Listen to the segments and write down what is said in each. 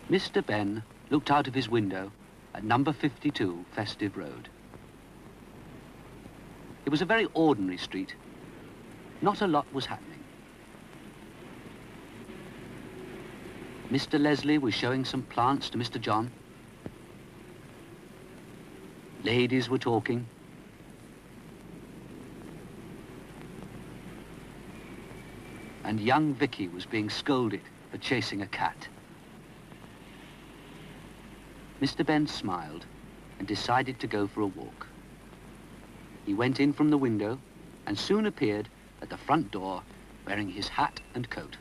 Mr. Benn looked out of his window at number 52 Festive Road. It was a very ordinary street. Not a lot was happening. Mr. Leslie was showing some plants to Mr. John. Ladies were talking. And young Vicky was being scolded for chasing a cat. Mr. Benn smiled and decided to go for a walk. He went in from the window and soon appeared at the front door wearing his hat and coat.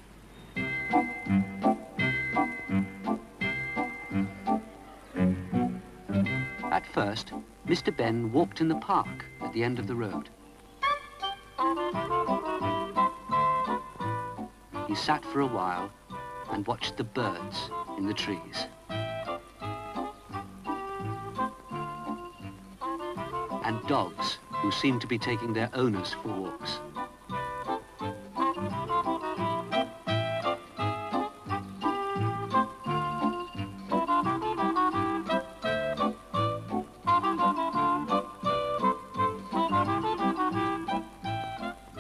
At first, Mr. Benn walked in the park at the end of the road. He sat for a while and watched the birds in the trees. And dogs who seemed to be taking their owners for walks.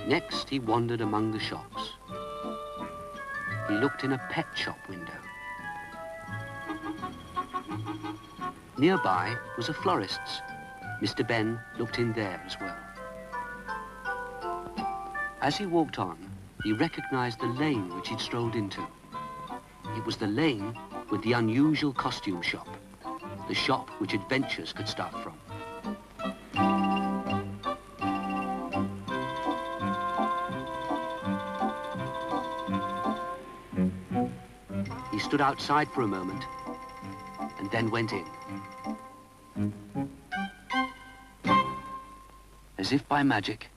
Next, he wandered among the shops. He looked in a pet shop window. Nearby was a florist's. Mr. Benn looked in there as well. As he walked on, he recognized the lane which he'd strolled into. It was the lane with the unusual costume shop, the shop which adventures could start from. He stood outside for a moment and then went in. As if by magic,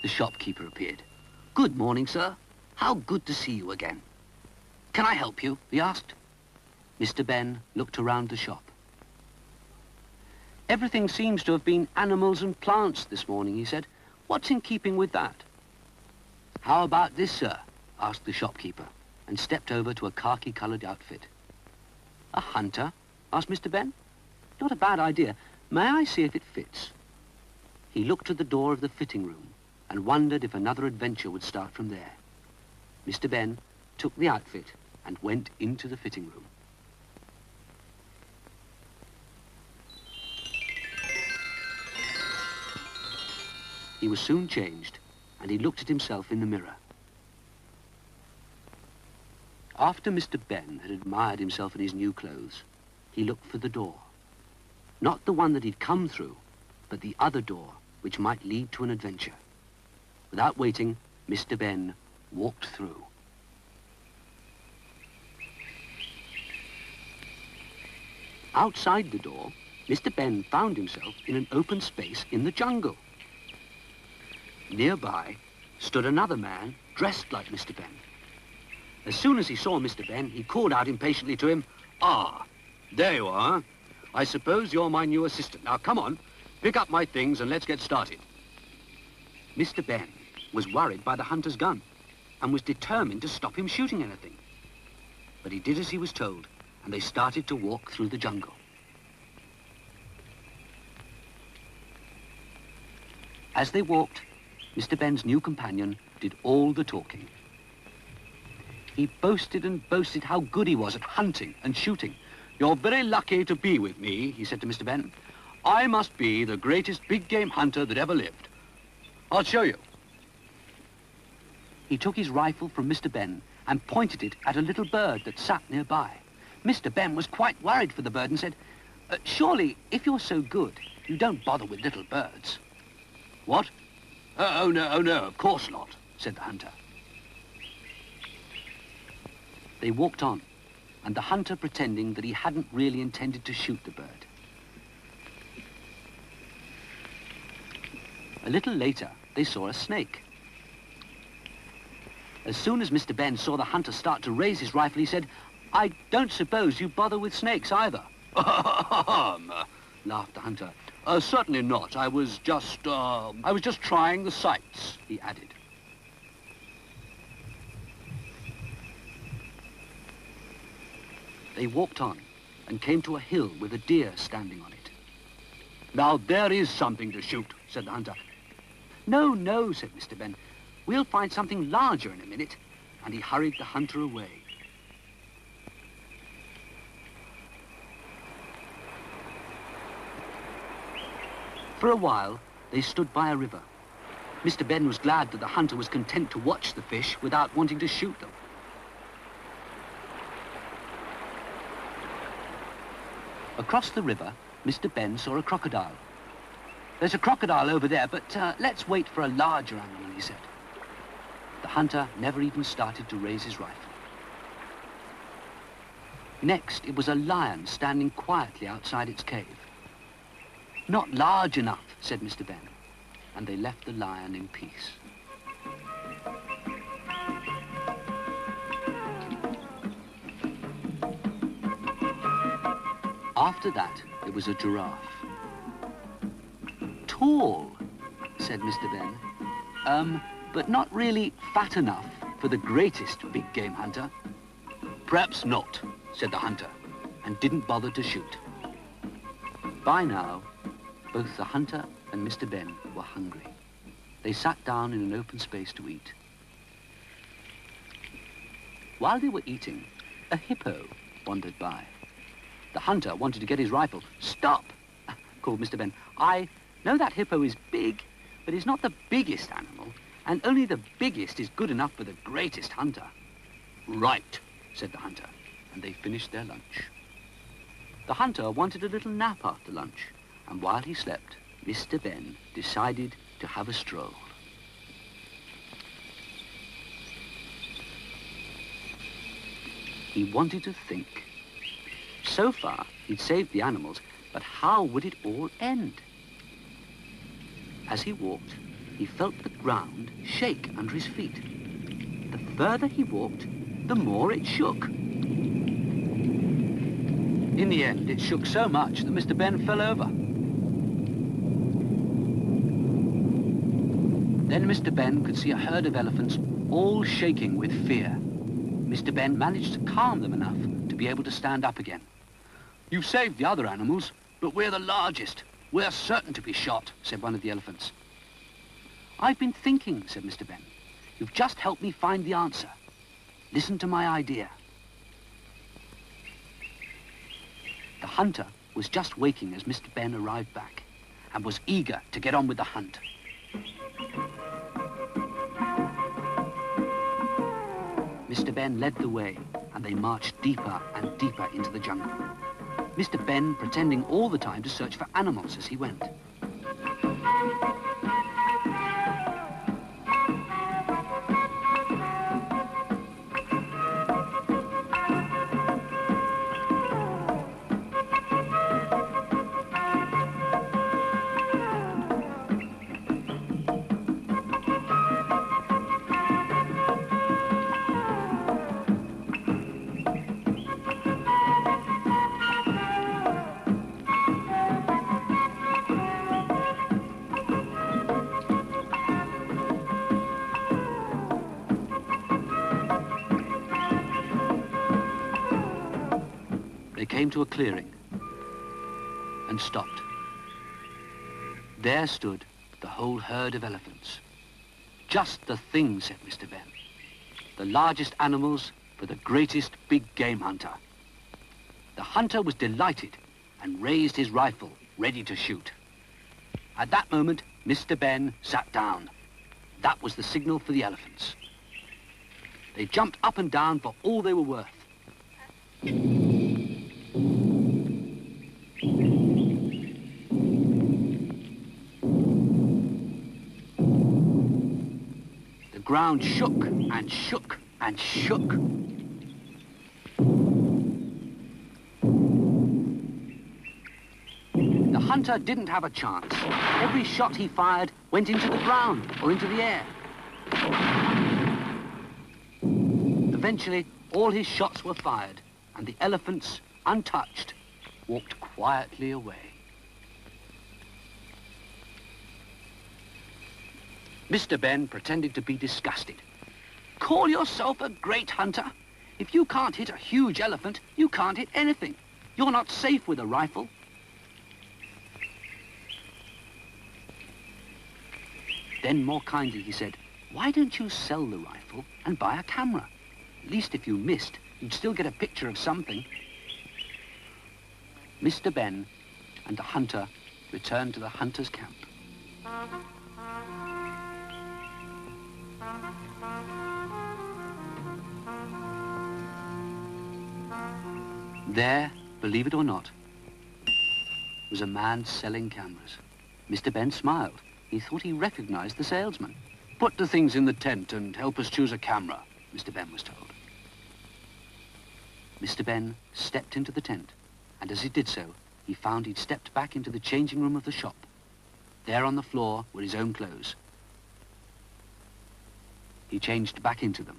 the shopkeeper appeared. "Good morning, sir. How good to see you again. Can I help you?" he asked. Mr. Benn looked around the shop. "Everything seems to have been animals and plants this morning," he said. "What's in keeping with that?" "How about this, sir?" asked the shopkeeper, and stepped over to a khaki-coloured outfit. "A hunter?" asked Mr. Benn. "Not a bad idea. May I see if it fits?" He looked at the door of the fitting room and wondered if another adventure would start from there. Mr. Benn took the outfit and went into the fitting room. He was soon changed, and he looked at himself in the mirror. After Mr. Benn had admired himself in his new clothes, he looked for the door. Not the one that he'd come through, but the other door which might lead to an adventure. Without waiting, Mr. Benn walked through. Outside the door, Mr. Benn found himself in an open space in the jungle. Nearby stood another man dressed like Mr. Benn. As soon as he saw Mr. Benn, he called out impatiently to him, "Ah, there you are. I suppose you're my new assistant. Now, come on. Pick up my things and let's get started." Mr. Benn was worried by the hunter's gun and was determined to stop him shooting anything. But he did as he was told, and they started to walk through the jungle. As they walked, Mr. Benn's new companion did all the talking. He boasted and boasted how good he was at hunting and shooting. "You're very lucky to be with me," he said to Mr. Benn. "I must be the greatest big game hunter that ever lived. I'll show you." He took his rifle from Mr. Benn and pointed it at a little bird that sat nearby. Mr. Benn was quite worried for the bird and said, "Surely, if you're so good, you don't bother with little birds." "What? Oh, no, of course not, said the hunter. They walked on, and the hunter pretending that he hadn't really intended to shoot the bird. A little later, they saw a snake. As soon as Mr. Benn saw the hunter start to raise his rifle, he said, "I don't suppose you bother with snakes either." Laughed the hunter. Certainly not. I was just trying the sights, he added. They walked on and came to a hill with a deer standing on it. "Now there is something to shoot," said the hunter. "No, no," said Mr. Benn. "We'll find something larger in a minute." And he hurried the hunter away. For a while, they stood by a river. Mr. Benn was glad that the hunter was content to watch the fish without wanting to shoot them. Across the river, Mr. Benn saw a crocodile. "There's a crocodile over there, but let's wait for a larger animal," he said. The hunter never even started to raise his rifle. Next, it was a lion standing quietly outside its cave. "Not large enough," said Mr. Benn, and they left the lion in peace. After that, it was a giraffe. "Tall," said Mr. Benn, but not really fat enough for the greatest big game hunter." "Perhaps not," said the hunter, and didn't bother to shoot. By now, both the hunter and Mr. Benn were hungry. They sat down in an open space to eat. While they were eating, a hippo wandered by. The hunter wanted to get his rifle. "Stop!" called Mr. Benn. "I know that hippo is big, but he's not the biggest animal, and only the biggest is good enough for the greatest hunter." "Right," said the hunter, and they finished their lunch. The hunter wanted a little nap after lunch, and while he slept, Mr. Benn decided to have a stroll. He wanted to think. So far, he'd saved the animals, but how would it all end? As he walked, he felt the ground shake under his feet. The further he walked, the more it shook. In the end, it shook so much that Mr. Benn fell over. Then Mr. Benn could see a herd of elephants all shaking with fear. Mr. Benn managed to calm them enough to be able to stand up again. "You've saved the other animals, but we're the largest. We're certain to be shot," said one of the elephants. "I've been thinking," said Mr. Benn. "You've just helped me find the answer. Listen to my idea." The hunter was just waking as Mr. Benn arrived back and was eager to get on with the hunt. Mr. Benn led the way, and they marched deeper and deeper into the jungle. Mr. Benn pretending all the time to search for animals as he went. They came to a clearing and stopped. There stood the whole herd of elephants. "Just the thing," said Mr. Benn. "The largest animals for the greatest big game hunter." The hunter was delighted and raised his rifle, ready to shoot. At that moment, Mr. Benn sat down. That was the signal for the elephants. They jumped up and down for all they were worth. ground shook and shook and shook. The hunter didn't have a chance. Every shot he fired went into the ground or into the air. Eventually, all his shots were fired, and the elephants, untouched, walked quietly away. Mr. Benn pretended to be disgusted. Call yourself a great hunter? If you can't hit a huge elephant, you can't hit anything. You're not safe with a rifle. Then, more kindly, he said, why don't you sell the rifle and buy a camera? At least if you missed, you'd still get a picture of something. Mr. Benn and the hunter returned to the hunter's camp. There, believe it or not, was a man selling cameras. Mr. Benn smiled. He thought he recognized the salesman. Put the things in the tent and help us choose a camera, Mr. Benn was told. Mr. Benn stepped into the tent, and as he did so, he found he'd stepped back into the changing room of the shop. There on the floor were his own clothes. He changed back into them.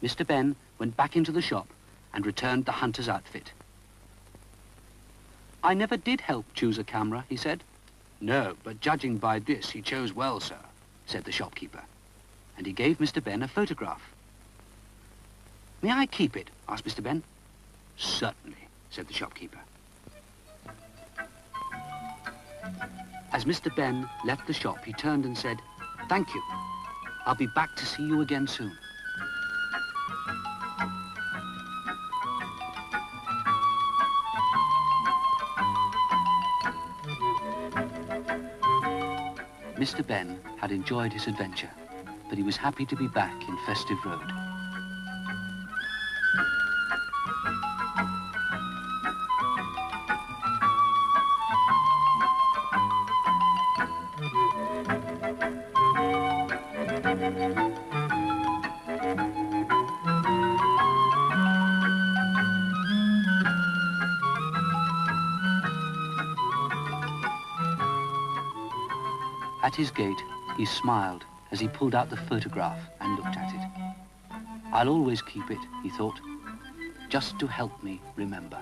Mr. Benn went back into the shop and returned the hunter's outfit. I never did help choose a camera, he said. No, but judging by this, he chose well, sir, said the shopkeeper. And he gave Mr. Benn a photograph. May I keep it? Asked Mr. Benn. Certainly, said the shopkeeper. As Mr. Benn left the shop, he turned and said, thank you. I'll be back to see you again soon. Mr. Benn had enjoyed his adventure, but he was happy to be back in Festive Road. At his gate, he smiled as he pulled out the photograph and looked at it. I'll always keep it, he thought, just to help me remember.